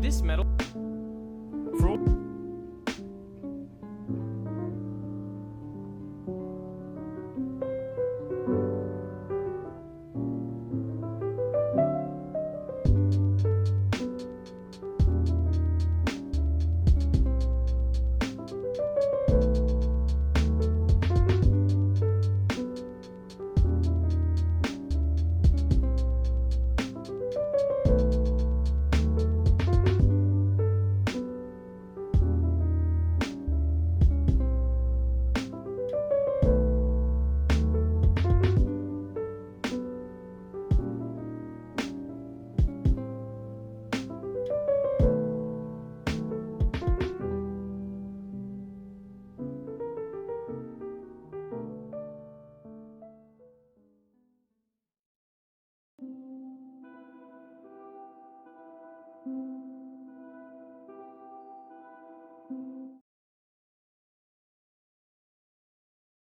This metal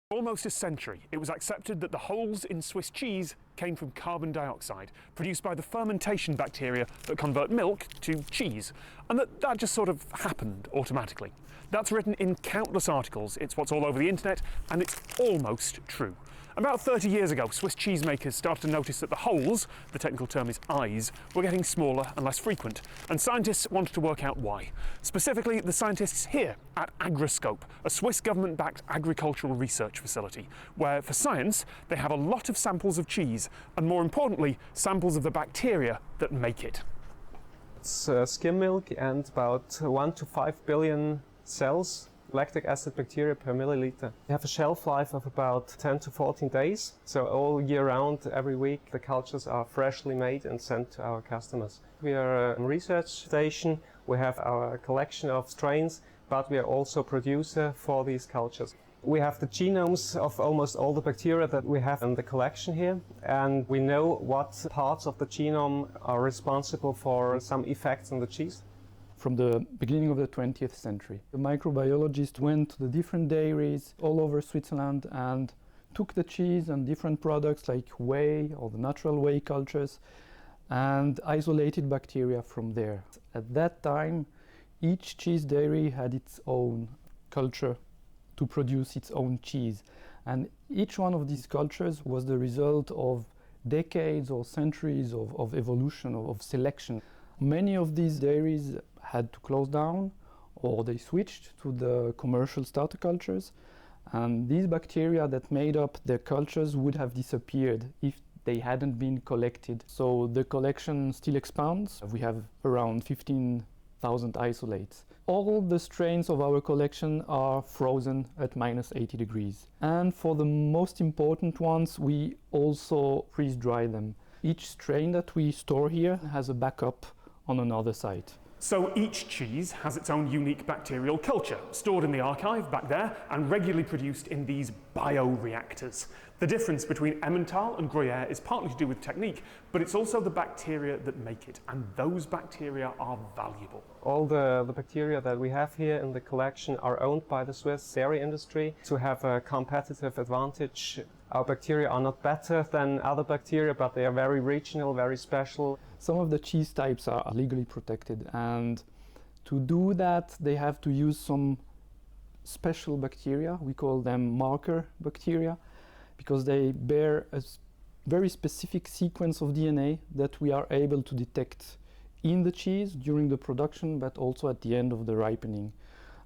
For almost a century, it was accepted that the holes in Swiss cheese came from carbon dioxide, produced by the fermentation bacteria that convert milk to cheese, and that just sort of happened automatically. That's written in countless articles, it's what's all over the internet, and it's almost true. About 30 years ago, Swiss cheesemakers started to notice that the holes, the technical term is eyes, were getting smaller and less frequent, and scientists wanted to work out why. Specifically, the scientists here at Agroscope, a Swiss government-backed agricultural research facility, where for science they have a lot of samples of cheese, and more importantly, samples of the bacteria that make it. It's skim milk and about 1 to 5 billion cells, lactic acid bacteria per milliliter. They have a shelf life of about 10 to 14 days, so all year round, every week, the cultures are freshly made and sent to our customers. We are a research station, we have our collection of strains, but we are also a producer for these cultures. We have the genomes of almost all the bacteria that we have in the collection here, and we know what parts of the genome are responsible for some effects on the cheese. From the beginning of the 20th century, the microbiologists went to the different dairies all over Switzerland and took the cheese and different products like whey or the natural whey cultures and isolated bacteria from there. At that time, each cheese dairy had its own culture to produce its own cheese, and each one of these cultures was the result of decades or centuries of evolution, of selection. Many of these dairies had to close down, or they switched to the commercial starter cultures, and these bacteria that made up their cultures would have disappeared if they hadn't been collected. So the collection still expands. We have around 15,000 isolates. All the strains of our collection are frozen at -80 degrees. And for the most important ones, we also freeze-dry them. Each strain that we store here has a backup on another site. So each cheese has its own unique bacterial culture, stored in the archive back there and regularly produced in these bioreactors. The difference between Emmental and Gruyere is partly to do with technique, but it's also the bacteria that make it, and those bacteria are valuable. All the bacteria that we have here in the collection are owned by the Swiss dairy industry to have a competitive advantage. Our bacteria are not better than other bacteria, but they are very regional, very special. Some of the cheese types are legally protected, and to do that they have to use some special bacteria. We call them marker bacteria because they bear a very specific sequence of DNA that we are able to detect in the cheese during the production, but also at the end of the ripening.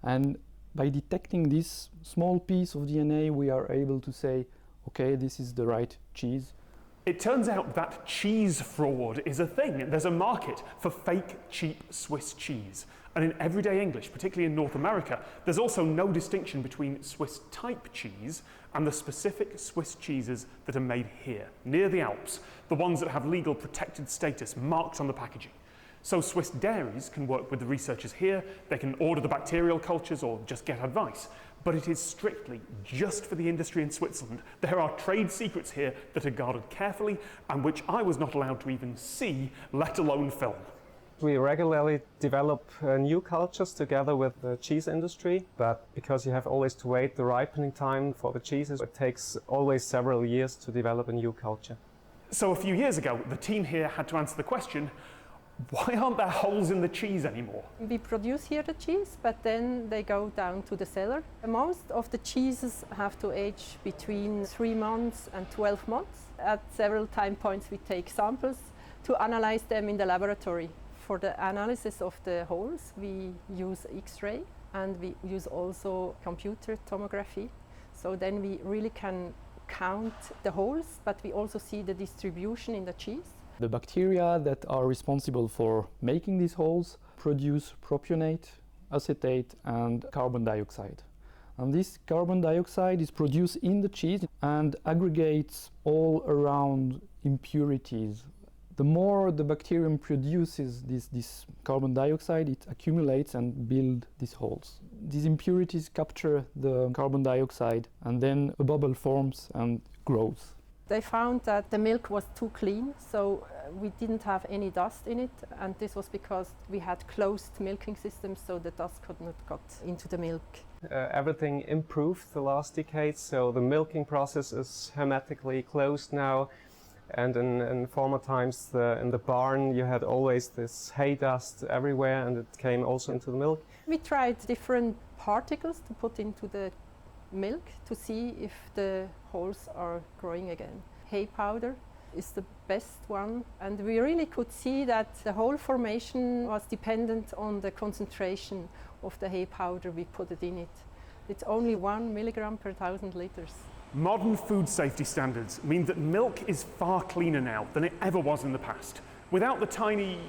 And by detecting this small piece of DNA, we are able to say, okay, this is the right cheese. It turns out that cheese fraud is a thing. There's a market for fake, cheap Swiss cheese. And in everyday English, particularly in North America, there's also no distinction between Swiss type cheese and the specific Swiss cheeses that are made here, near the Alps, the ones that have legal protected status marked on the packaging. So Swiss dairies can work with the researchers here, they can order the bacterial cultures or just get advice. But it is strictly just for the industry in Switzerland. There are trade secrets here that are guarded carefully and which I was not allowed to even see, let alone film. We regularly develop new cultures together with the cheese industry, but because you have always to wait the ripening time for the cheeses, it takes always several years to develop a new culture. So a few years ago, the team here had to answer the question, why aren't there holes in the cheese anymore? We produce here the cheese, but then they go down to the cellar. Most of the cheeses have to age between 3 months and 12 months. At several time points we take samples to analyze them in the laboratory. For the analysis of the holes we use X-ray and we use also computer tomography. So then we really can count the holes, but we also see the distribution in the cheese. The bacteria that are responsible for making these holes produce propionate, acetate and carbon dioxide. And this carbon dioxide is produced in the cheese and aggregates all around impurities. The more the bacterium produces this carbon dioxide, it accumulates and builds these holes. These impurities capture the carbon dioxide and then a bubble forms and grows. They found that the milk was too clean, so we didn't have any dust in it, and this was because we had closed milking systems, so the dust could not get into the milk. Everything improved the last decades, so the milking process is hermetically closed now. And in former times, in the barn, you had always this hay dust everywhere, and it came also into the milk. We tried different particles to put into the milk to see if the holes are growing again. Hay powder is the best one, and we really could see that the hole formation was dependent on the concentration of the hay powder we put it in it. It's only 1 milligram per 1,000 liters. Modern food safety standards mean that milk is far cleaner now than it ever was in the past. Without the tiny,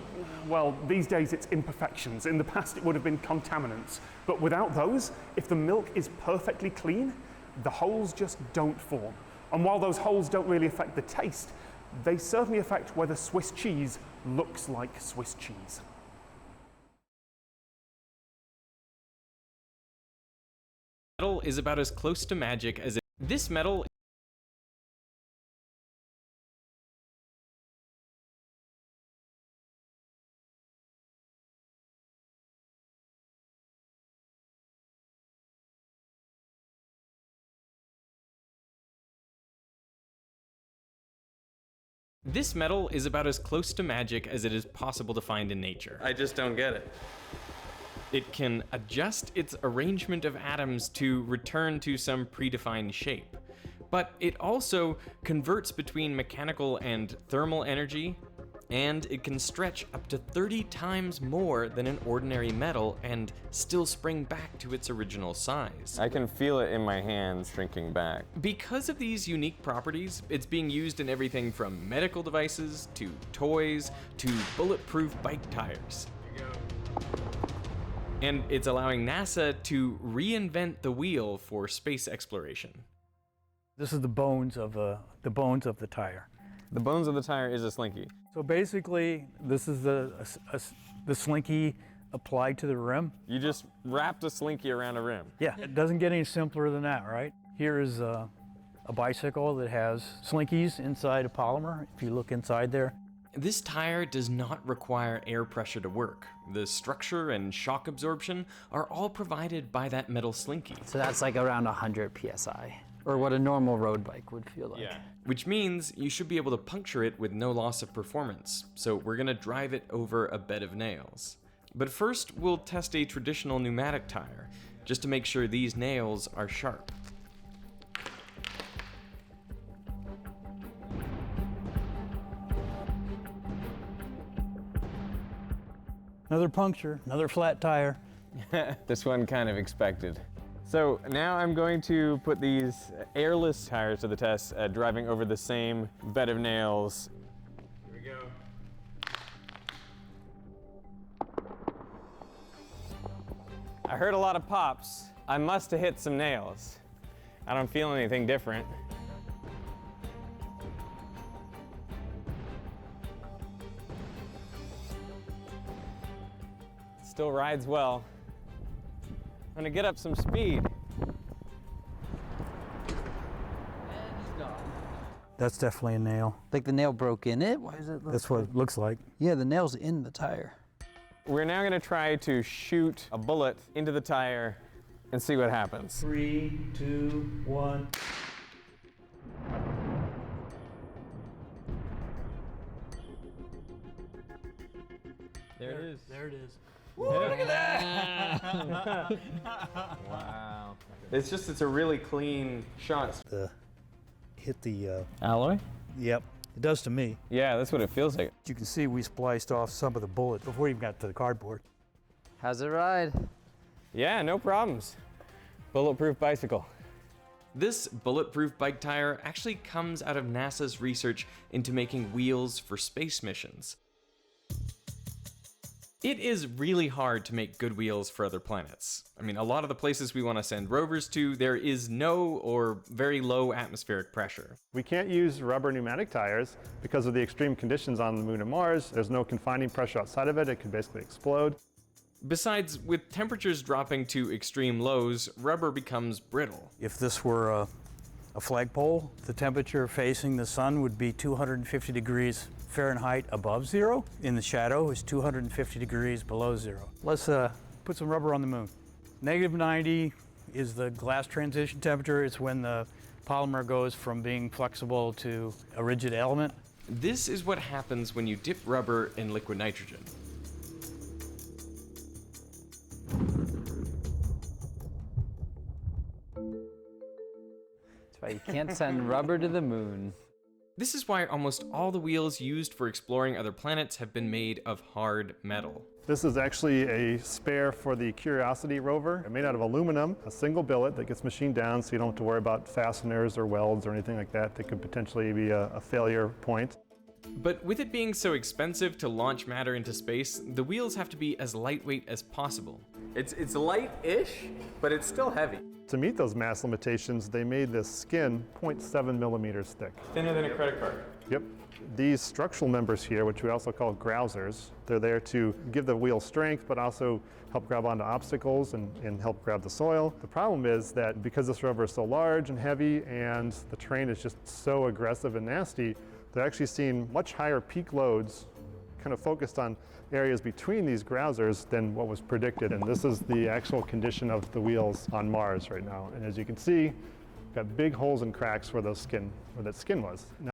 well, these days it's imperfections. In the past it would have been contaminants. But without those, if the milk is perfectly clean, the holes just don't form. And while those holes don't really affect the taste, they certainly affect whether Swiss cheese looks like Swiss cheese. Metal is about as close to magic as this metal. This metal is about as close to magic as it is possible to find in nature. I just don't get it. It can adjust its arrangement of atoms to return to some predefined shape. But it also converts between mechanical and thermal energy, and it can stretch up to 30 times more than an ordinary metal and still spring back to its original size. I can feel it in my hands shrinking back. Because of these unique properties, it's being used in everything from medical devices to toys to bulletproof bike tires. And it's allowing NASA to reinvent the wheel for space exploration. This is the bones of the tire. The bones of the tire is a slinky. So basically, this is the slinky applied to the rim. You just wrapped a slinky around a rim. Yeah, it doesn't get any simpler than that, right? Here is a bicycle that has slinkies inside a polymer. If you look inside there. This tire does not require air pressure to work. The structure and shock absorption are all provided by that metal slinky. So that's like around 100 PSI, or what a normal road bike would feel like. Yeah. Which means you should be able to puncture it with no loss of performance. So we're gonna drive it over a bed of nails. But first, we'll test a traditional pneumatic tire, just to make sure these nails are sharp. Another puncture, another flat tire. This one kind of expected. So now I'm going to put these airless tires to the test, driving over the same bed of nails. Here we go. I heard a lot of pops. I must have hit some nails. I don't feel anything different. Still rides well. I'm gonna get up some speed. That's definitely a nail. Like the nail broke in it? Why is it? That's what it looks like. Yeah, the nail's in the tire. We're now gonna try to shoot a bullet into the tire and see what happens. 3, 2, 1. There it is. There it is. Look at that! Wow. It's a really clean shot. Hit the, Alloy? yep, it does to me. Yeah, that's what it feels like. You can see we spliced off some of the bullet before we even got to the cardboard. How's it ride? Yeah, no problems. Bulletproof bicycle. This bulletproof bike tire actually comes out of NASA's research into making wheels for space missions. It is really hard to make good wheels for other planets. I mean, a lot of the places we want to send rovers to, there is no or very low atmospheric pressure. We can't use rubber pneumatic tires because of the extreme conditions on the Moon and Mars. There's no confining pressure outside of it. It could basically explode. Besides, with temperatures dropping to extreme lows, rubber becomes brittle. If this were a flagpole, the temperature facing the sun would be 250 degrees Fahrenheit above zero. In the shadow is 250 degrees below zero. Let's put some rubber on the moon. -90 is the glass transition temperature. It's when the polymer goes from being flexible to a rigid element. This is what happens when you dip rubber in liquid nitrogen. That's why you can't send rubber to the moon. This is why almost all the wheels used for exploring other planets have been made of hard metal. This is actually a spare for the Curiosity rover. It's made out of aluminum, a single billet that gets machined down so you don't have to worry about fasteners or welds or anything like that that could potentially be a failure point. But with it being so expensive to launch matter into space, the wheels have to be as lightweight as possible. It's light-ish, but it's still heavy. To meet those mass limitations, they made this skin 0.7 millimeters thick. Thinner than a credit card. Yep. These structural members here, which we also call grousers, they're there to give the wheel strength, but also help grab onto obstacles and help grab the soil. The problem is that because this rubber is so large and heavy and the terrain is just so aggressive and nasty, they're actually seeing much higher peak loads kind of focused on areas between these grousers than what was predicted. And this is the actual condition of the wheels on Mars right now. And as you can see, we've got big holes and cracks where that skin was. Now,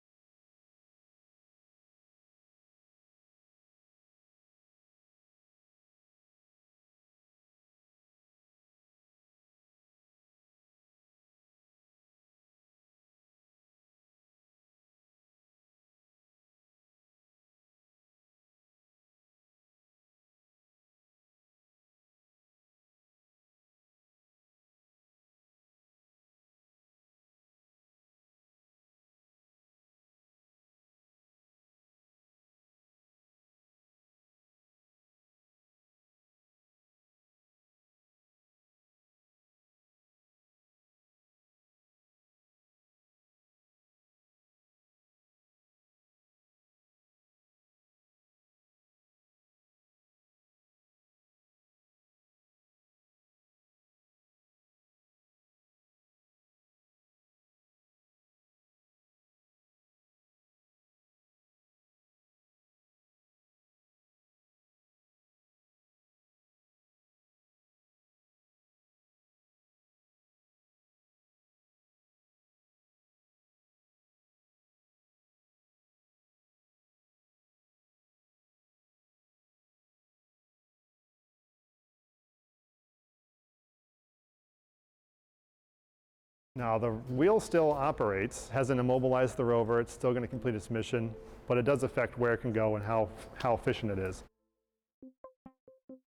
Now the wheel still operates, hasn't immobilized the rover, it's still going to complete its mission, but it does affect where it can go and how efficient it is.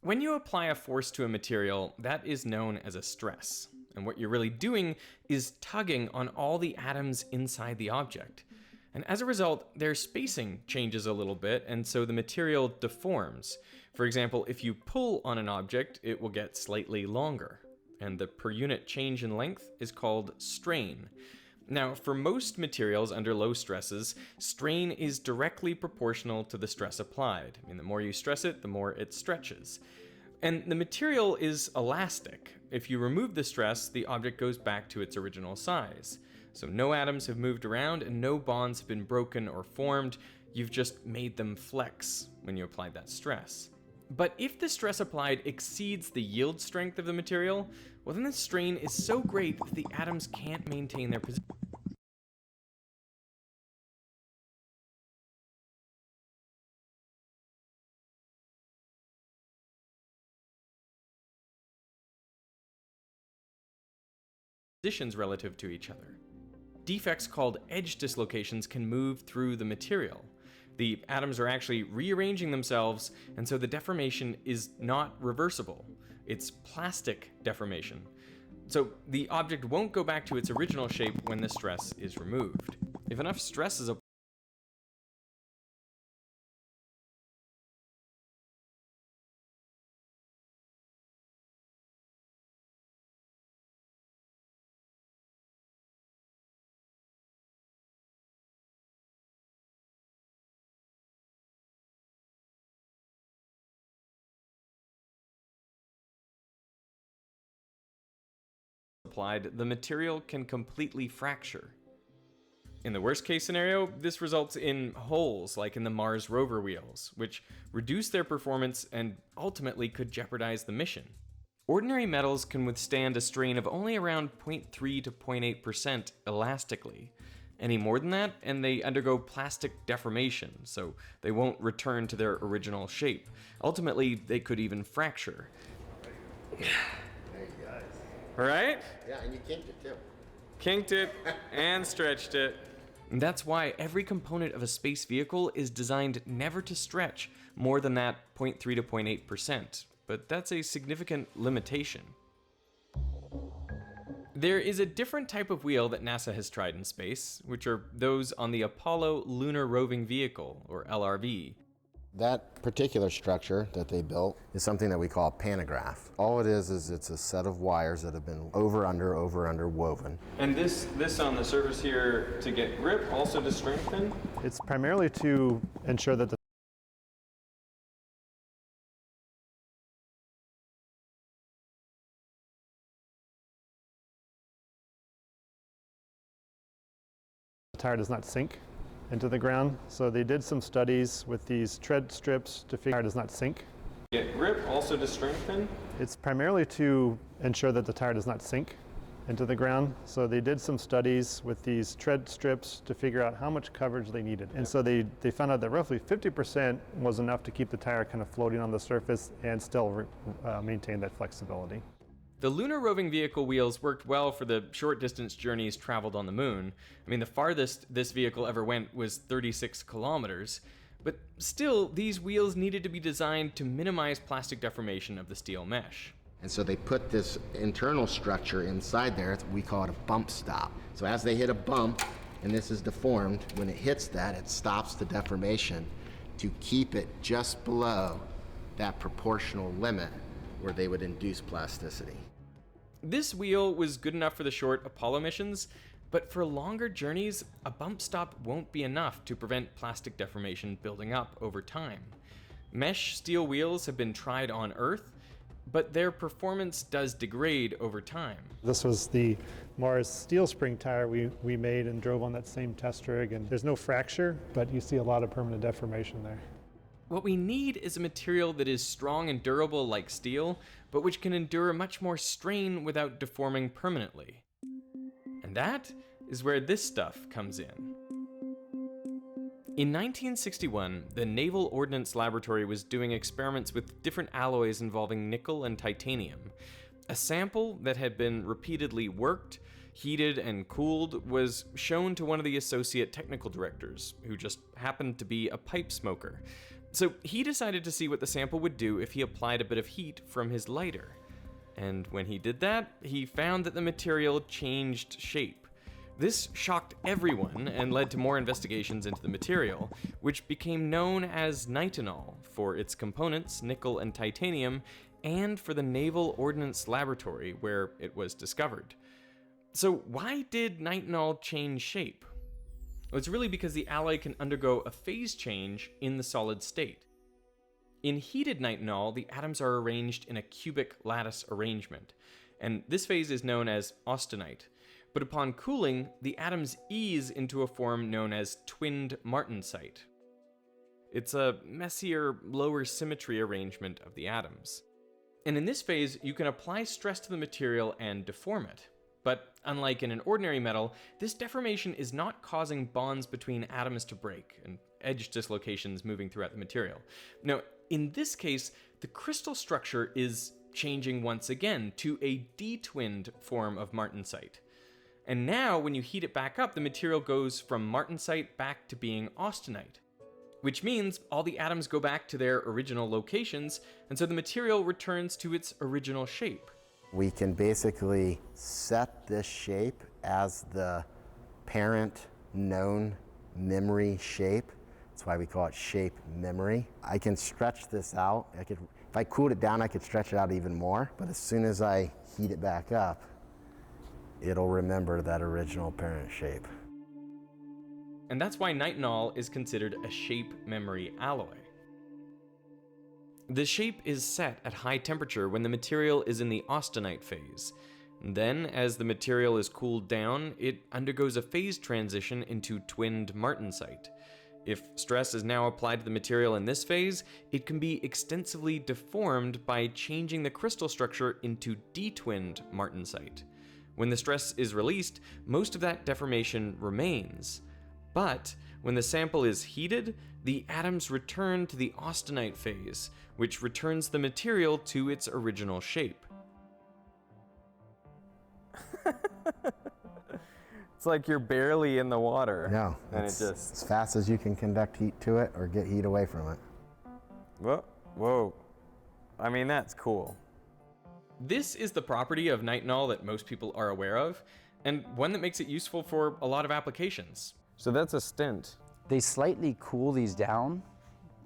When you apply a force to a material, that is known as a stress. And what you're really doing is tugging on all the atoms inside the object. And as a result, their spacing changes a little bit, and so the material deforms. For example, if you pull on an object, it will get slightly longer. And the per unit change in length is called strain. Now, for most materials under low stresses, strain is directly proportional to the stress applied. I mean, the more you stress it, the more it stretches. And the material is elastic. If you remove the stress, the object goes back to its original size. So no atoms have moved around and no bonds have been broken or formed. You've just made them flex when you applied that stress. But if the stress applied exceeds the yield strength of the material, well, then the strain is so great that the atoms can't maintain their positions relative to each other. Defects called edge dislocations can move through the material. The atoms are actually rearranging themselves, and so the deformation is not reversible. It's plastic deformation. So the object won't go back to its original shape when the stress is removed. If enough stress is applied, the material can completely fracture. In the worst case scenario, this results in holes like in the Mars rover wheels, which reduce their performance and ultimately could jeopardize the mission. Ordinary metals can withstand a strain of only around 0.3 to 0.8% elastically. Any more than that, and they undergo plastic deformation, so they won't return to their original shape. Ultimately, they could even fracture. All right? Yeah, and you kinked it too. Kinked it and stretched it. And that's why every component of a space vehicle is designed never to stretch more than that 0.3 to 0.8%. But that's a significant limitation. There is a different type of wheel that NASA has tried in space, which are those on the Apollo Lunar Roving Vehicle, or LRV. That particular structure that they built is something that we call a pantograph. All it is it's a set of wires that have been over, under woven. And this on the surface here to get grip, also to strengthen? It's primarily to ensure that the tire does not sink into the ground. So they did some studies with these tread strips to figure out it does not sink. Get grip, also to strengthen? It's primarily to ensure that the tire does not sink into the ground. So they did some studies with these tread strips to figure out how much coverage they needed. And so they found out that roughly 50% was enough to keep the tire kind of floating on the surface and still maintain that flexibility. The lunar roving vehicle wheels worked well for the short distance journeys traveled on the moon. I mean, the farthest this vehicle ever went was 36 kilometers. But still, these wheels needed to be designed to minimize plastic deformation of the steel mesh. And so they put this internal structure inside there, we call it a bump stop. So as they hit a bump, and this is deformed, when it hits that, it stops the deformation to keep it just below that proportional limit where they would induce plasticity. This wheel was good enough for the short Apollo missions, but for longer journeys, a bump stop won't be enough to prevent plastic deformation building up over time. Mesh steel wheels have been tried on Earth, but their performance does degrade over time. This was the Mars steel spring tire we made and drove on that same test rig, and there's no fracture, but you see a lot of permanent deformation there. What we need is a material that is strong and durable like steel, but which can endure much more strain without deforming permanently. And that is where this stuff comes in. In 1961, the Naval Ordnance Laboratory was doing experiments with different alloys involving nickel and titanium. A sample that had been repeatedly worked, heated, and cooled was shown to one of the associate technical directors, who just happened to be a pipe smoker. So he decided to see what the sample would do if he applied a bit of heat from his lighter. And when he did that, he found that the material changed shape. This shocked everyone and led to more investigations into the material, which became known as nitinol for its components, nickel and titanium, and for the Naval Ordnance Laboratory where it was discovered. So why did nitinol change shape? Well, it's really because the alloy can undergo a phase change in the solid state. In heated nitinol, the atoms are arranged in a cubic lattice arrangement, and this phase is known as austenite. But upon cooling, the atoms ease into a form known as twinned martensite. It's a messier, lower symmetry arrangement of the atoms. And in this phase, you can apply stress to the material and deform it. But unlike in an ordinary metal, this deformation is not causing bonds between atoms to break and edge dislocations moving throughout the material. No, in this case, the crystal structure is changing once again to a detwinned form of martensite. And now, when you heat it back up, the material goes from martensite back to being austenite, which means all the atoms go back to their original locations, and so the material returns to its original shape. We can basically set this shape as the parent known memory shape. That's why we call it shape memory. I can stretch this out. If I cooled it down, I could stretch it out even more. But as soon as I heat it back up, it'll remember that original parent shape. And that's why nitinol is considered a shape memory alloy. The shape is set at high temperature when the material is in the austenite phase. Then, as the material is cooled down, it undergoes a phase transition into twinned martensite. If stress is now applied to the material in this phase, it can be extensively deformed by changing the crystal structure into detwinned martensite. When the stress is released, most of that deformation remains. But when the sample is heated, the atoms return to the austenite phase, which returns the material to its original shape. It's like you're barely in the water. No, and it's it just... as fast as you can conduct heat to it or get heat away from it. Whoa. I mean, that's cool. This is the property of nitinol that most people are aware of, and one that makes it useful for a lot of applications. So that's a stint. They slightly cool these down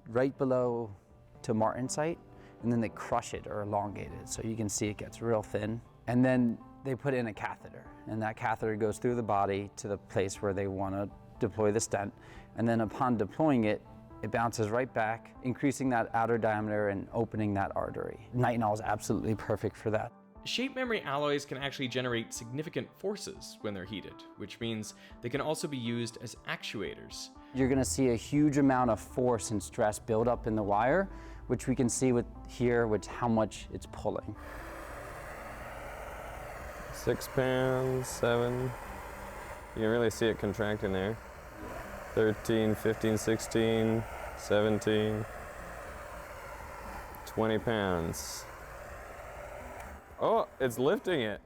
right below to martensite, and then they crush it or elongate it. So you can see it gets real thin. And then they put in a catheter, and that catheter goes through the body to the place where they want to deploy the stent. And then upon deploying it, it bounces right back, increasing that outer diameter and opening that artery. Nitinol is absolutely perfect for that. Shape memory alloys can actually generate significant forces when they're heated, which means they can also be used as actuators. You're going to see a huge amount of force and stress build up in the wire, which we can see with here, which how much it's pulling. 6 pounds, 7. You can really see it contracting there. 13, 15, 16, 17, 20 pounds. Oh, it's lifting it.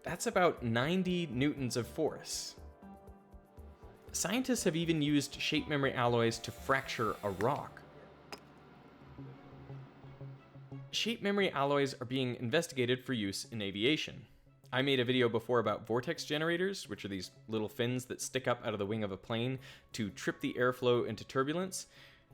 That's about 90 newtons of force. Scientists have even used shape memory alloys to fracture a rock. Shape memory alloys are being investigated for use in aviation. I made a video before about vortex generators, which are these little fins that stick up out of the wing of a plane to trip the airflow into turbulence.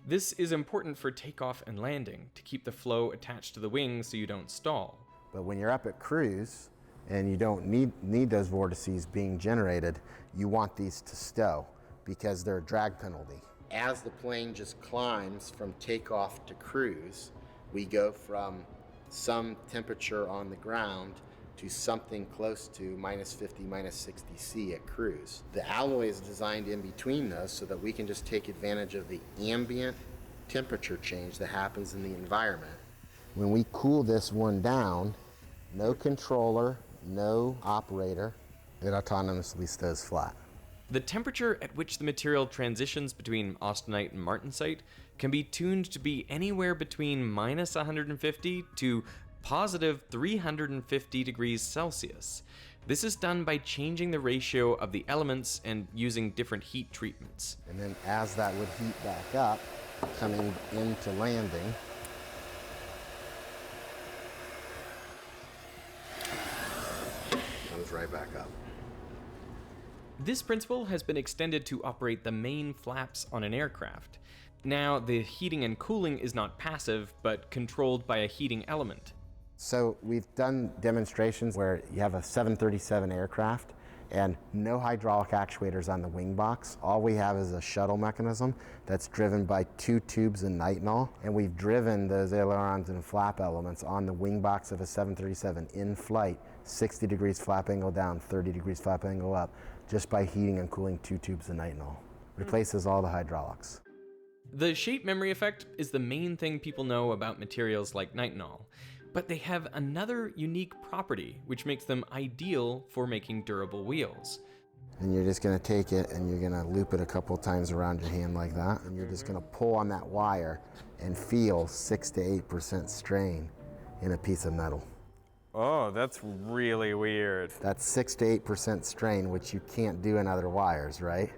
This is important for takeoff and landing, to keep the flow attached to the wing so you don't stall. But when you're up at cruise and you don't need those vortices being generated, you want these to stow because they're a drag penalty. As the plane just climbs from takeoff to cruise, we go from some temperature on the ground to something close to minus 50, minus 60 C at cruise. The alloy is designed in between those so that we can just take advantage of the ambient temperature change that happens in the environment. When we cool this one down, no controller, no operator, it autonomously stows flat. The temperature at which the material transitions between austenite and martensite can be tuned to be anywhere between minus 150 to positive 350 degrees Celsius. This is done by changing the ratio of the elements and using different heat treatments. And then as that would heat back up, coming into landing, goes right back up. This principle has been extended to operate the main flaps on an aircraft. Now, the heating and cooling is not passive, but controlled by a heating element. So we've done demonstrations where you have a 737 aircraft and no hydraulic actuators on the wing box. All we have is a shuttle mechanism that's driven by 2 tubes of nitinol, and we've driven those ailerons and flap elements on the wing box of a 737 in flight, 60 degrees flap angle down, 30 degrees flap angle up, just by heating and cooling 2 tubes of nitinol. Replaces all the hydraulics. The shape memory effect is the main thing people know about materials like nitinol, but they have another unique property which makes them ideal for making durable wheels. And you're just gonna take it and you're gonna loop it a couple times around your hand like that, and you're just gonna pull on that wire and feel 6 to 8% strain in a piece of metal. Oh, that's really weird. That's 6 to 8% strain, which you can't do in other wires, right?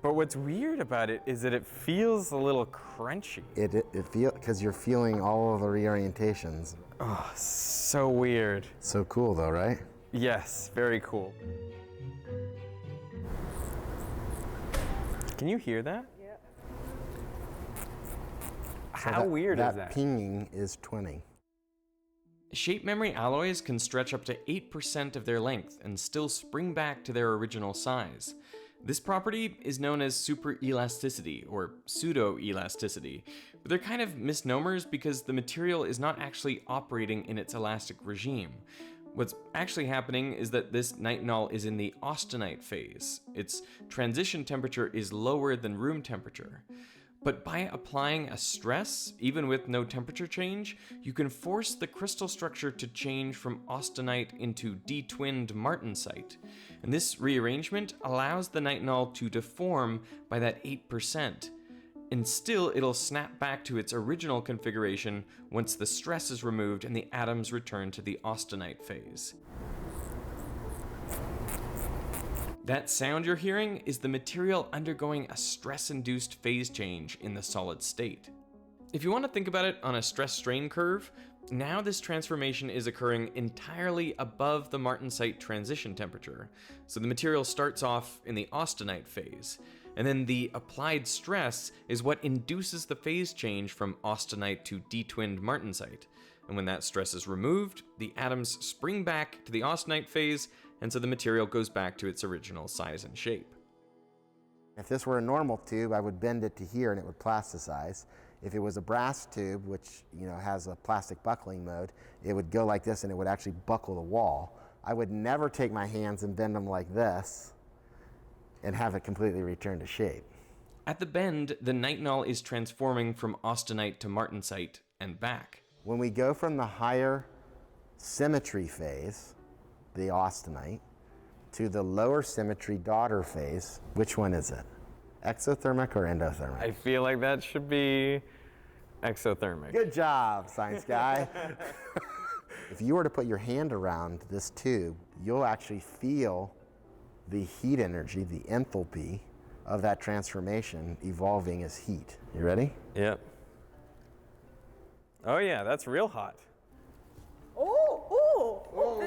But what's weird about it is that it feels a little crunchy. It feels, because you're feeling all of the reorientations. Oh, so weird. So cool though, right? Yes, very cool. Can you hear that? Yeah. How weird is that? That pinging is 20. Shape memory alloys can stretch up to 8% of their length and still spring back to their original size. This property is known as superelasticity or pseudo-elasticity, but they're kind of misnomers because the material is not actually operating in its elastic regime. What's actually happening is that this nitinol is in the austenite phase. Its transition temperature is lower than room temperature. But by applying a stress, even with no temperature change, you can force the crystal structure to change from austenite into detwinned martensite. And this rearrangement allows the nitinol to deform by that 8%. And still, it'll snap back to its original configuration once the stress is removed and the atoms return to the austenite phase. That sound you're hearing is the material undergoing a stress-induced phase change in the solid state. If you want to think about it on a stress-strain curve, now this transformation is occurring entirely above the martensite transition temperature. So the material starts off in the austenite phase, and then the applied stress is what induces the phase change from austenite to detwinned martensite. And when that stress is removed, the atoms spring back to the austenite phase, and so the material goes back to its original size and shape. If this were a normal tube, I would bend it to here and it would plasticize. If it was a brass tube, which has a plastic buckling mode, it would go like this and it would actually buckle the wall. I would never take my hands and bend them like this and have it completely return to shape. At the bend, the nitinol is transforming from austenite to martensite and back. When we go from the higher symmetry phase, the austenite, to the lower symmetry daughter phase, which one is it? Exothermic or endothermic? I feel like that should be exothermic. Good job, science guy. If you were to put your hand around this tube, you'll actually feel the heat energy, the enthalpy of that transformation evolving as heat. You ready? Yep. Oh yeah, that's real hot.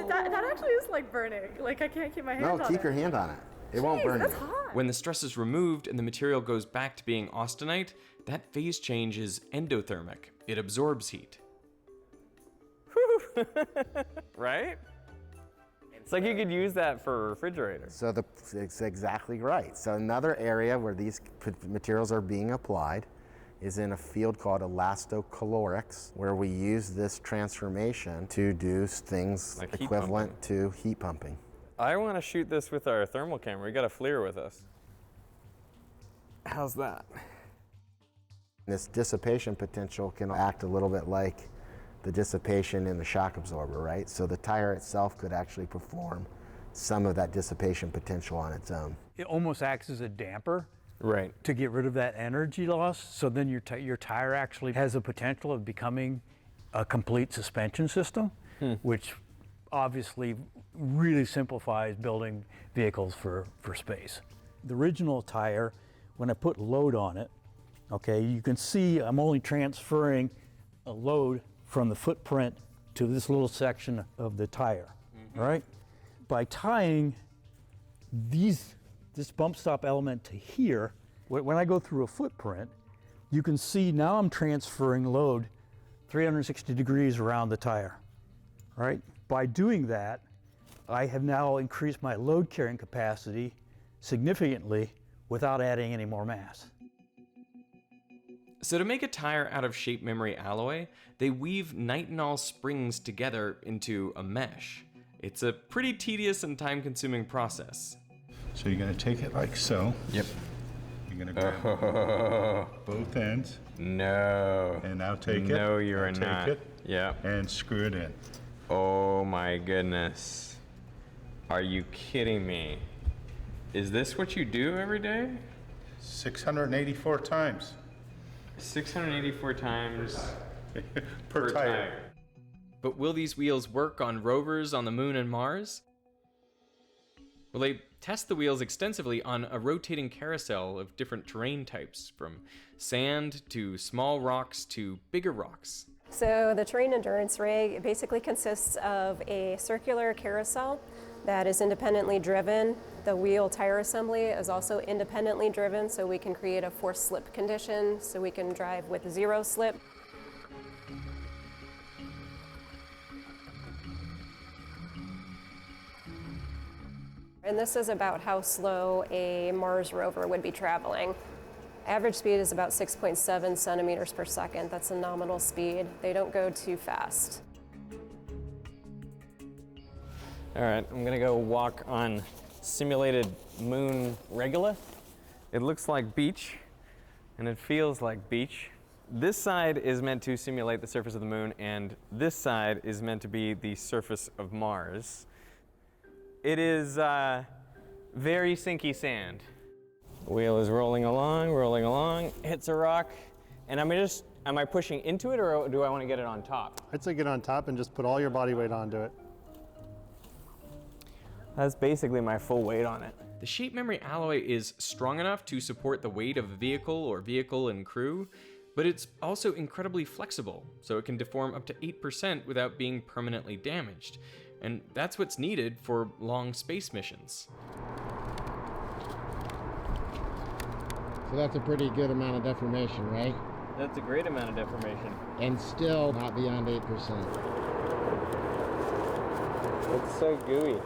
That actually is like burning. Like I can't keep my hand on it. No, keep your hand on it. It won't burn you. That's hot. When the stress is removed and the material goes back to being austenite, that phase change is endothermic. It absorbs heat. Right? It's like you could use that for a refrigerator. So it's exactly right. So another area where these materials are being applied is in a field called elastocalorics, where we use this transformation to do things like equivalent to heat pumping. I want to shoot this with our thermal camera. We got a FLIR with us. How's that? This dissipation potential can act a little bit like the dissipation in the shock absorber, right? So the tire itself could actually perform some of that dissipation potential on its own. It almost acts as a damper. Right. To get rid of that energy loss, so then your tire actually has a potential of becoming a complete suspension system, which obviously really simplifies building vehicles for space. The original tire, when I put load on it, okay, you can see I'm only transferring a load from the footprint to this little section of the tire, right? by tying this bump stop element to here, when I go through a footprint, you can see now I'm transferring load 360 degrees around the tire, right? By doing that, I have now increased my load carrying capacity significantly without adding any more mass. So to make a tire out of shape memory alloy, they weave nitinol springs together into a mesh. It's a pretty tedious and time-consuming process. So you're going to take it like so. Yep. You're going to grab both ends. No. And now take it. No, you are take not. it. Yeah. And screw it in. Oh my goodness. Are you kidding me? Is this what you do every day? 684 times. 684 times per tire. But will these wheels work on rovers on the moon and Mars? Well, they test the wheels extensively on a rotating carousel of different terrain types, from sand to small rocks to bigger rocks. So the terrain endurance rig basically consists of a circular carousel that is independently driven. The wheel tire assembly is also independently driven, so we can create a forced slip condition, so we can drive with zero slip. And this is about how slow a Mars rover would be traveling. Average speed is about 6.7 centimeters per second. That's a nominal speed. They don't go too fast. All right, I'm gonna go walk on simulated moon regolith. It looks like beach, and it feels like beach. This side is meant to simulate the surface of the moon, and this side is meant to be the surface of Mars. It is very sinky sand. Wheel is rolling along, hits a rock, and am I pushing into it, or do I want to get it on top? I'd say get on top and just put all your body weight onto it. That's basically my full weight on it. The shape memory alloy is strong enough to support the weight of a vehicle or vehicle and crew, but it's also incredibly flexible, so it can deform up to 8% without being permanently damaged. And that's what's needed for long space missions. So that's a pretty good amount of deformation, right? That's a great amount of deformation. And still not beyond 8%. It's so gooey.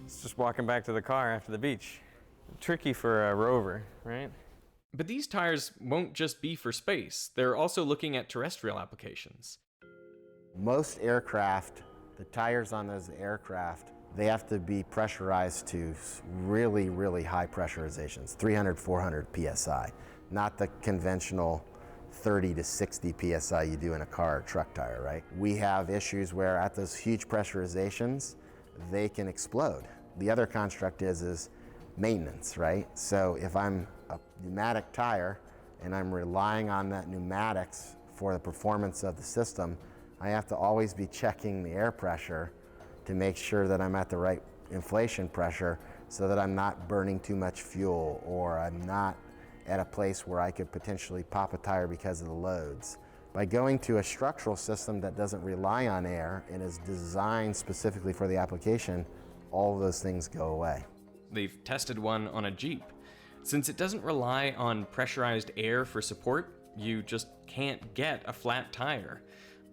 It's just walking back to the car after the beach. Tricky for a rover, right? But these tires won't just be for space. They're also looking at terrestrial applications. Most aircraft, the tires on those aircraft, they have to be pressurized to really, really high pressurizations, 300, 400 PSI, not the conventional 30 to 60 PSI you do in a car or truck tire, right? We have issues where at those huge pressurizations, they can explode. The other construct is maintenance, right? So if I'm a pneumatic tire and I'm relying on that pneumatics for the performance of the system, I have to always be checking the air pressure to make sure that I'm at the right inflation pressure so that I'm not burning too much fuel or I'm not at a place where I could potentially pop a tire because of the loads. By going to a structural system that doesn't rely on air and is designed specifically for the application, all of those things go away. They've tested one on a Jeep. Since it doesn't rely on pressurized air for support, you just can't get a flat tire.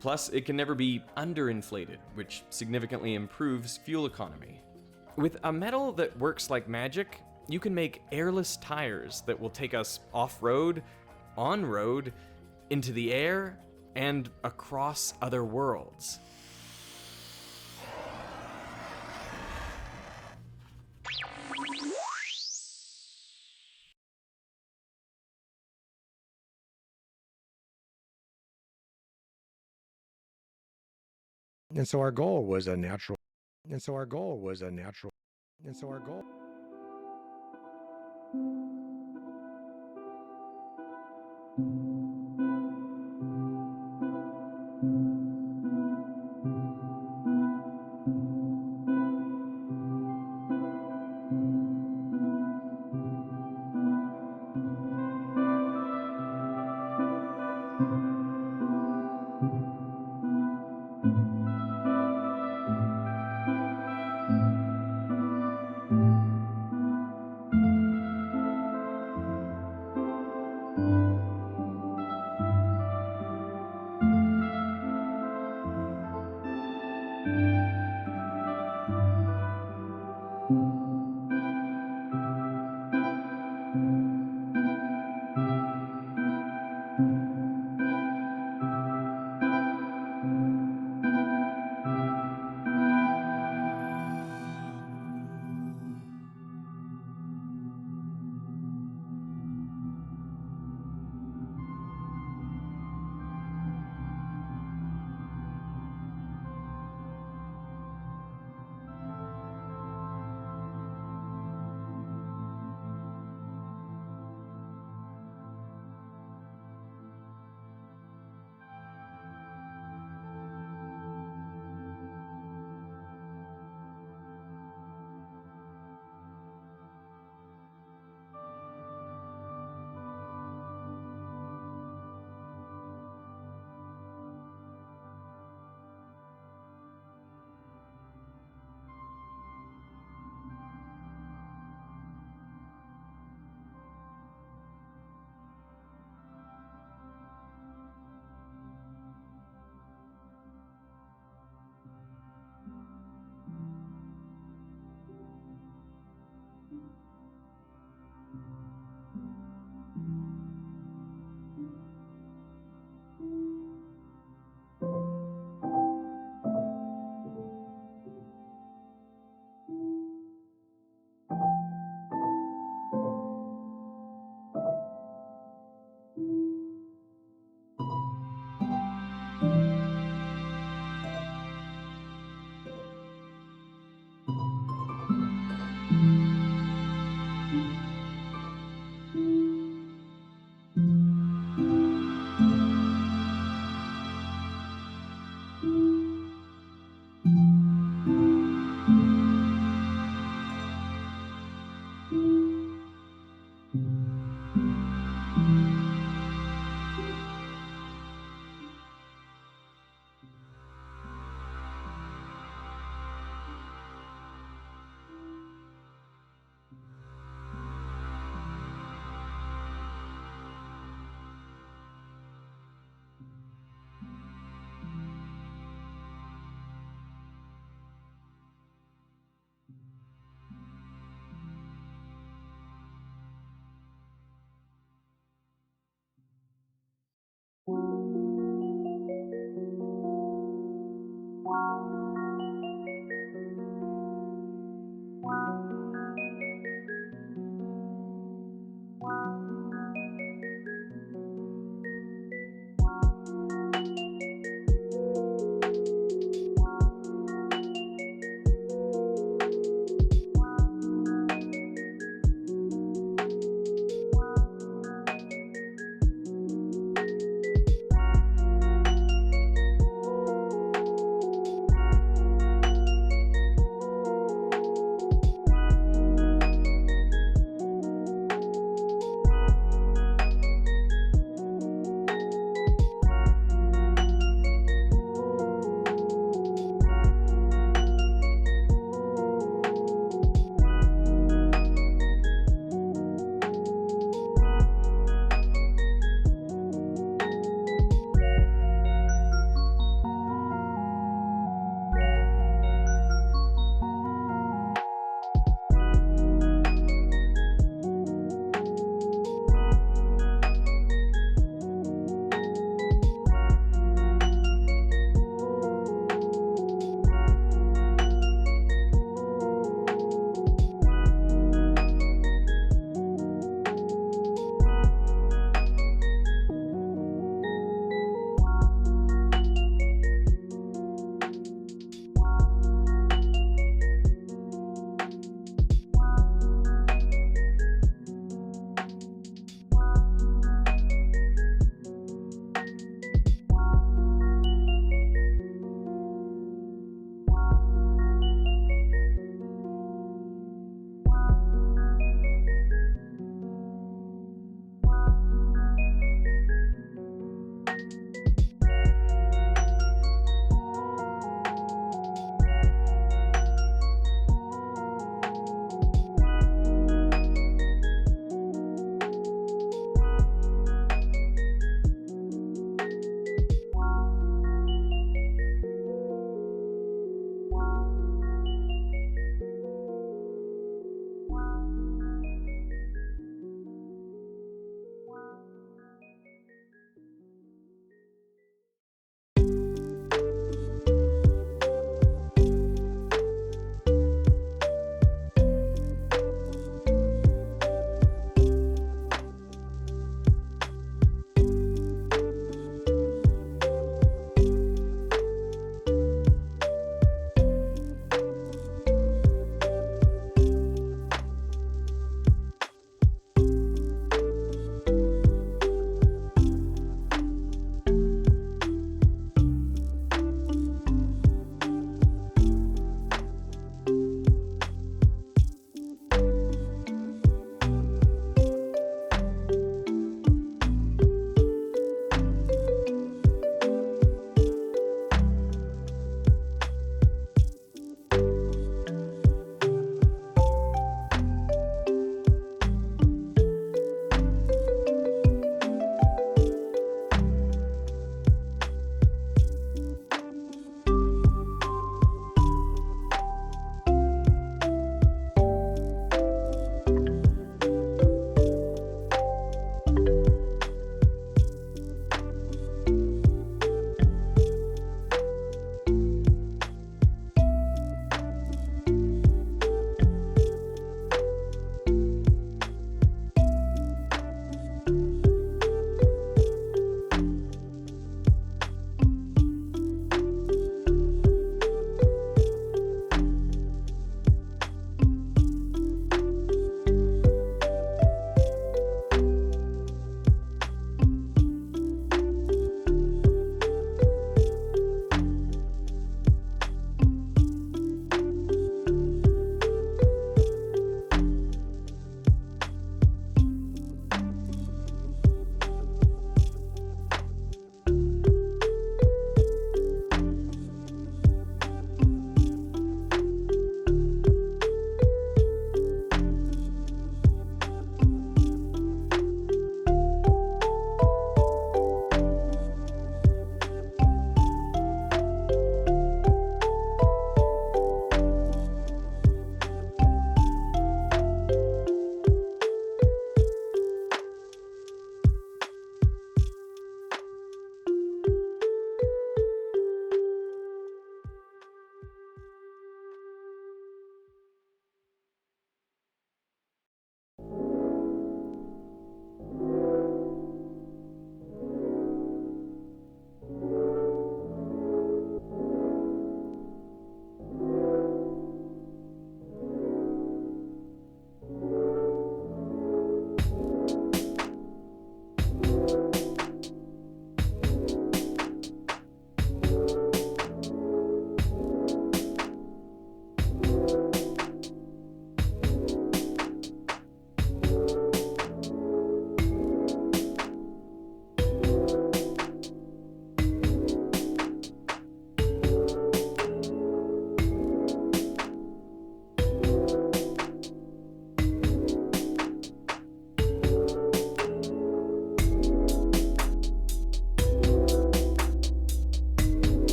Plus, it can never be underinflated, which significantly improves fuel economy. With a metal that works like magic, you can make airless tires that will take us off-road, on-road, into the air, and across other worlds. And so our goal was a natural.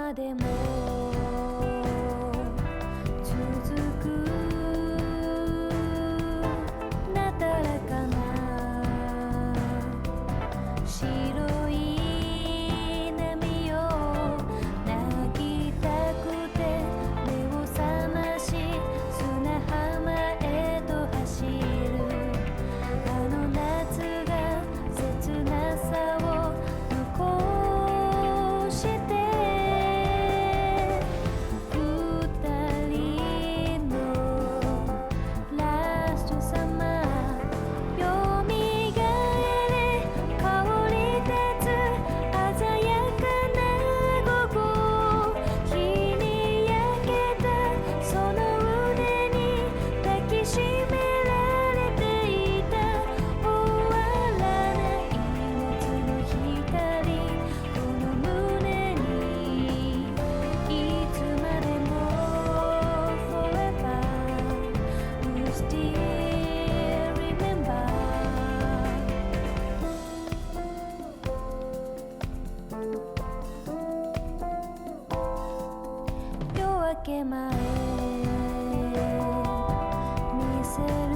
までも続くなだらかな白い波を泣きたくて目を覚まし砂浜へと走るあの夏が切なさを残して二人のラストサマーよみがえれ香り立つ鮮やかな午後日に焼けたその腕に抱きしめられていた終わらない夏の光この胸にいつまでも Forever You still remember 夜明け前見せる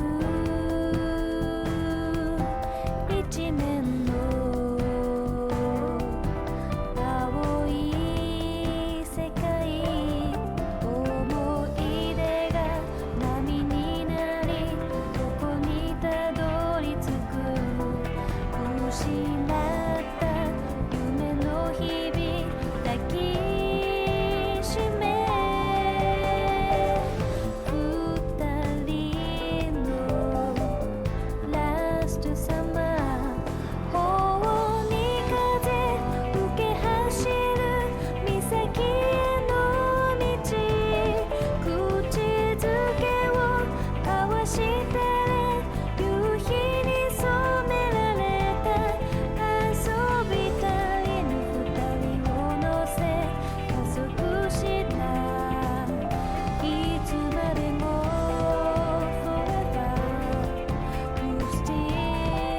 一面の青い世界思い出が波になりここにたどり着く失った夢の日々抱きしめ二人のラストサマー頬に風受け走る岬への道口づけを交わしたら夕日に染められた遊びたいの二人を乗せ加速したいつまでも Forever You still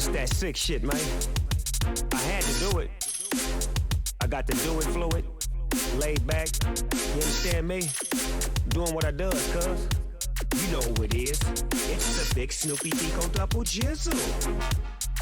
It's that sick shit, man. I had to do it. I got to do it fluid, laid back. You understand me? Doing what I does, cuz. You know who it is. It's the big Snoopy Pico double jizzle.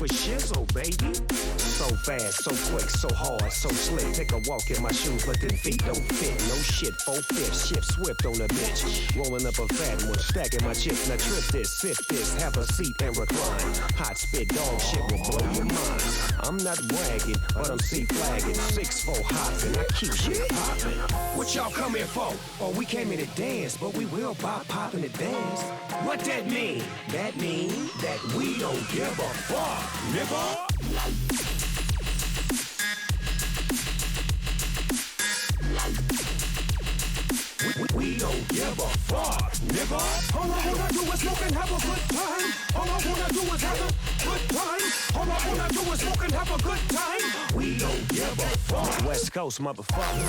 With shizzle, baby. So fast, so quick, so hard, so slick. Take a walk in my shoes, but them feet don't fit. No shit, 4/5, shift swift on the bitch. Rolling up a fat one, stacking my chips. Now trip this, sip this, have a seat and recline. Hot spit, dog shit will blow your mind. I'm not bragging, but I'm C-flagging. 6'4" hopping, I keep shit popping. What y'all come here for? Oh, we came here to dance, but we will pop in advance. What that mean? That mean that we don't give a fuck. Nigga! We don't give a fuck, nigga. All I wanna do is smoke and have a good time. All I wanna do is have a good time. All I wanna do is smoke and have a good time. We don't give a fuck. West Coast, motherfucker.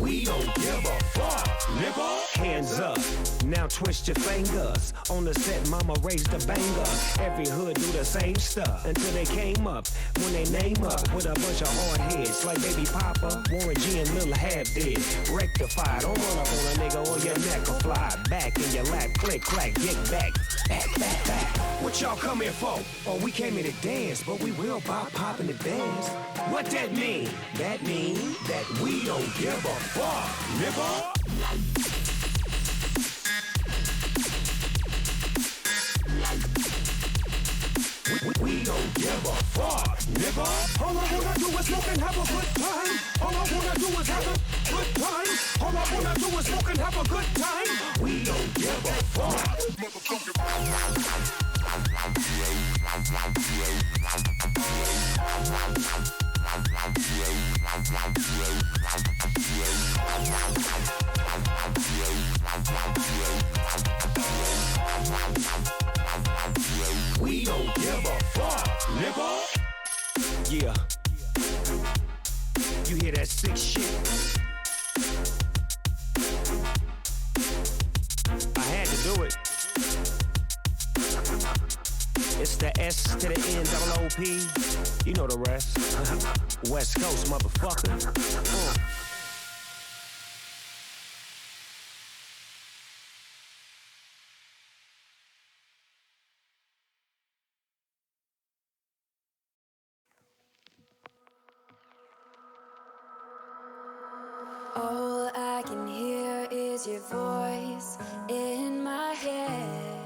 We don't give a fuck, nigga. Hands up, now twist your fingers. On the set, mama raised the banger. Every hood do the same stuff until they came up. When they name up with a bunch of hard heads like Baby Papa, Warren G and Lil Hab did. Rectified, don't run up on a nigga or your neck will fly. Back in your lap, click, clack, get back. Back. What y'all come here for? Oh, we came here to dance, but we will pop in advance. What that mean? That mean that we don't give a fuck, nigga. We don't give a fuck, nigga. All I wanna do is smoke and have a good time. All I wanna do is have a good time. All I wanna do is smoke and have a good time. We don't give a fuck. We don't give a fuck, nigga. Yeah. You hear that sick shit? I had to do it. It's the S to the N, double O-P. You know the rest. West Coast, motherfucker. All I can hear is your voice in my head,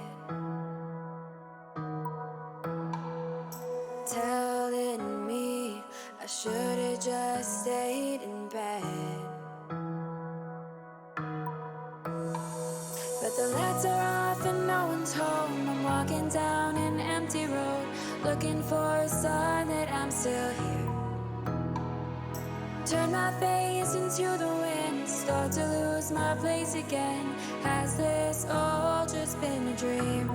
telling me I should've just stayed in bed. But the lights are off and no one's home. I'm walking down an empty road, looking for a sign that I'm still here. Turn my face into the wind, start to lose my place again. Has this all just been a dream?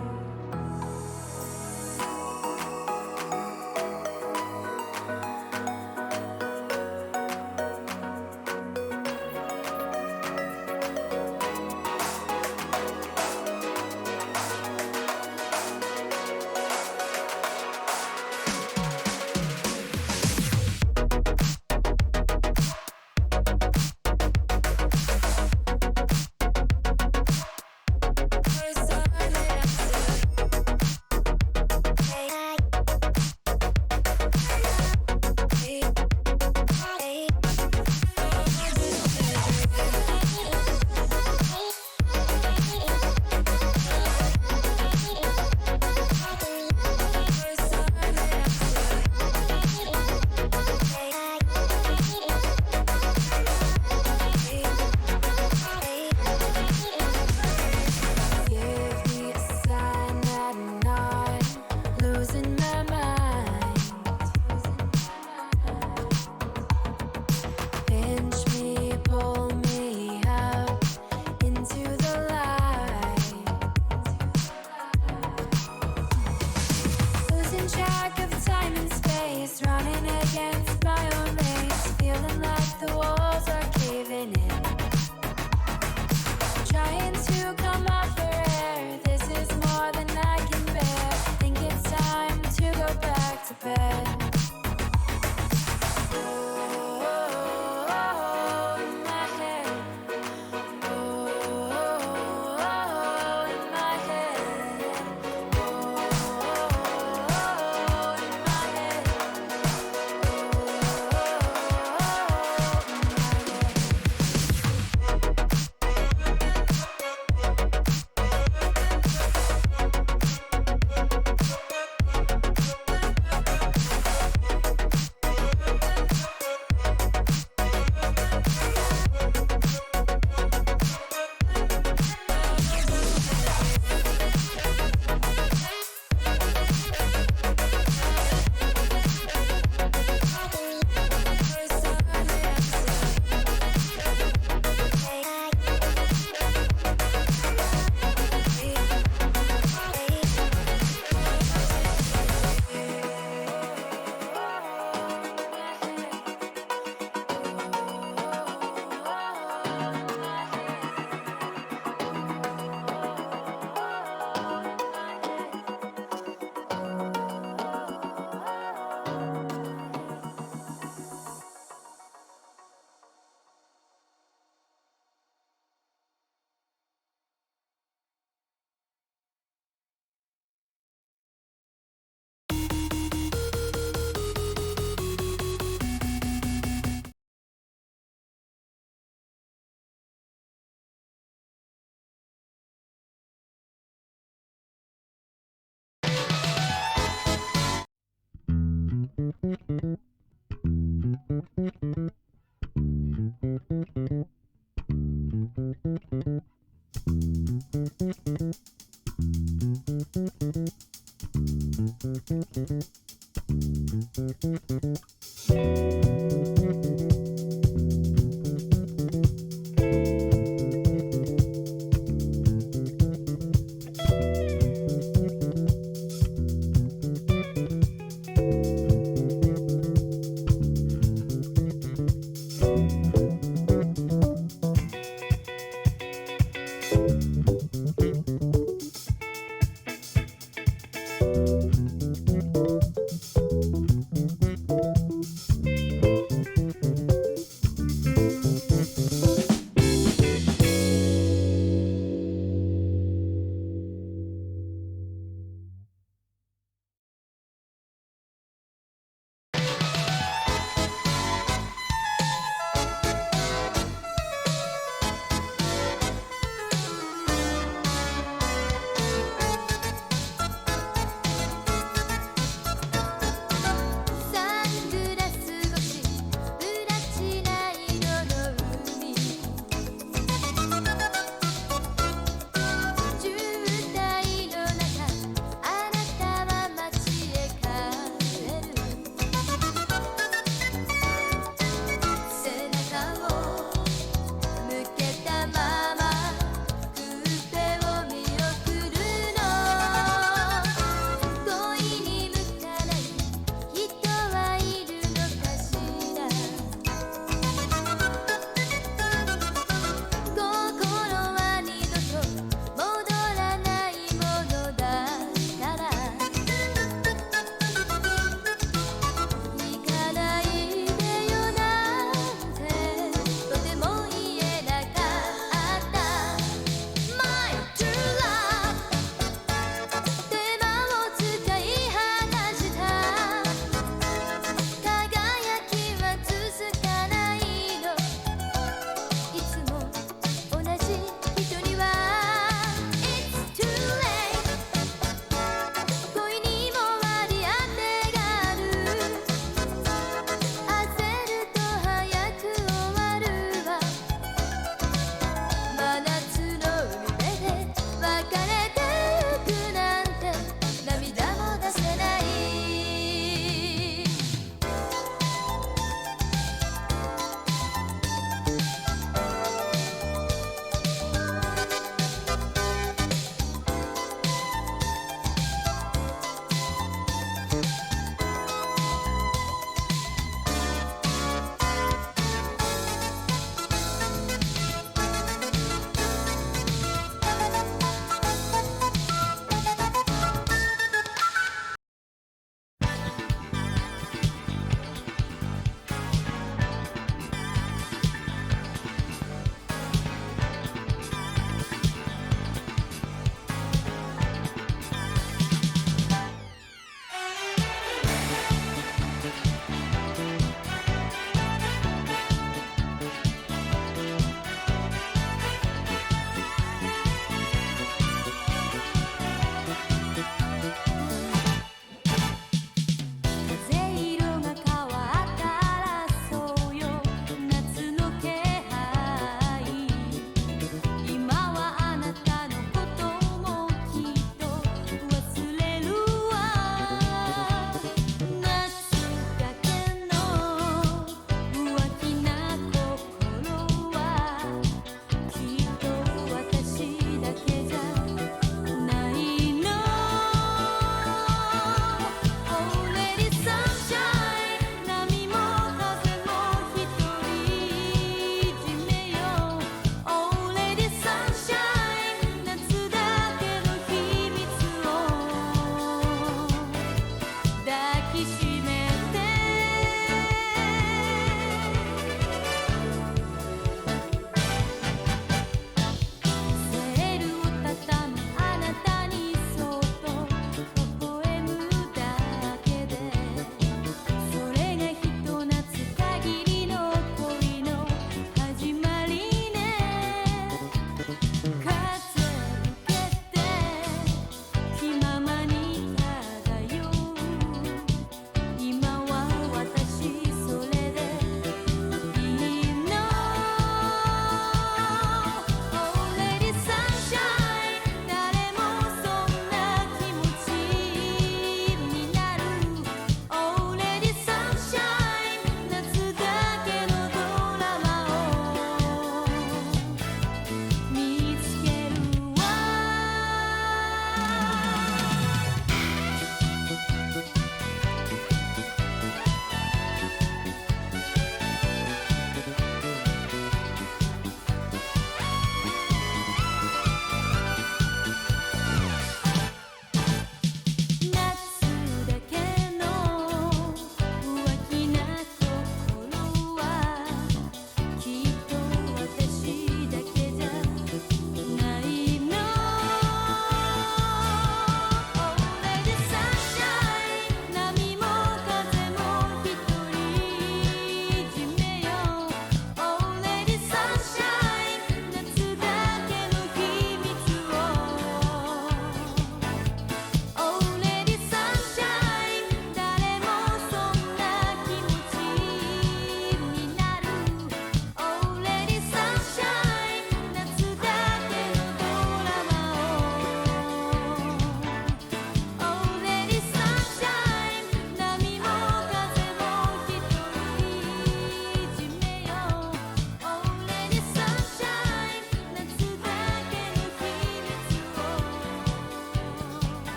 First time that I'm still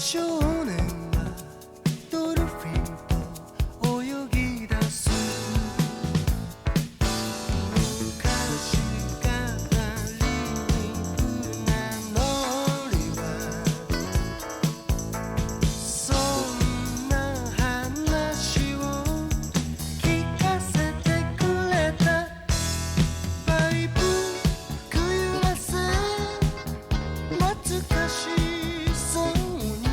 少年はドルフィンと泳ぎ出す昔からリンなノリはそんな話を聞かせてくれたパイプくゆらせ懐かしそうに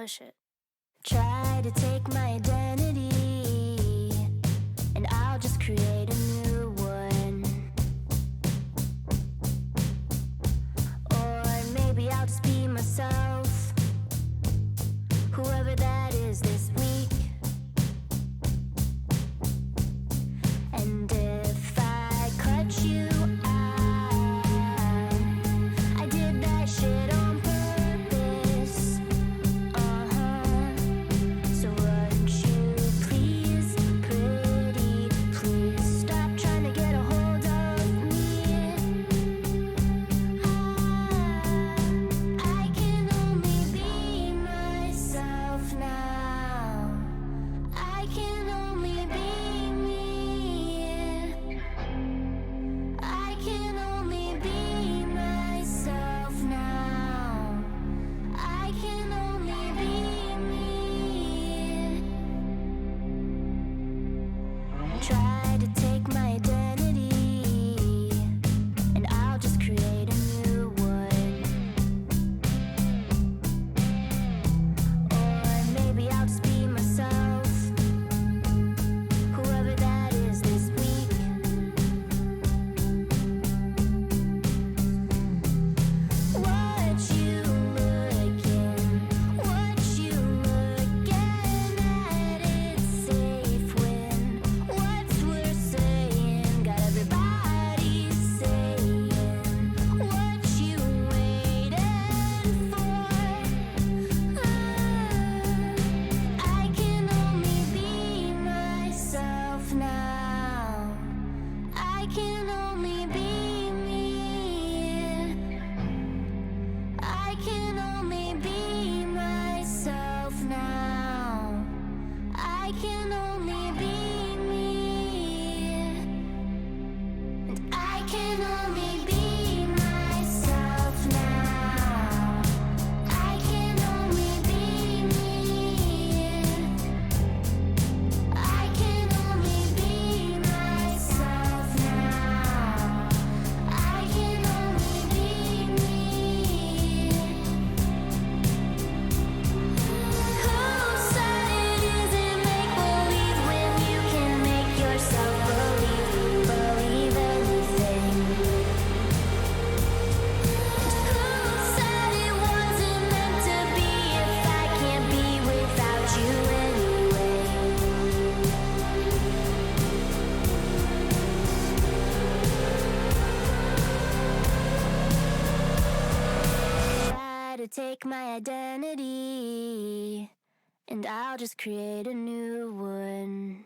Oh shit. Try to take my identity, and I'll just create a new one. Or maybe I'll just be myself, whoever that is this week. And if I cut you out, I did that shit on purpose. So won't you please, pretty please, stop trying to get a hold of me. I can only be myself now. I can only be me. I can only be myself now. I can only be me. Try to take my identity, and I'll just create a new one. Or maybe I'll just be myself, whoever that is this week. What you looking at? It's safe when what's we're saying got everybody saying, what you waiting for? I can only be myself now. I can only be me. I can only be myself now. I can only be me. And I can only be myself now. I can only be me. I can only be myself now. I can only be me. Who said it isn't make-believe when you can make yourself believe anything? Who said it wasn't meant to be if I can't be without you anyway? Try to take my identity, and I'll just create a new one.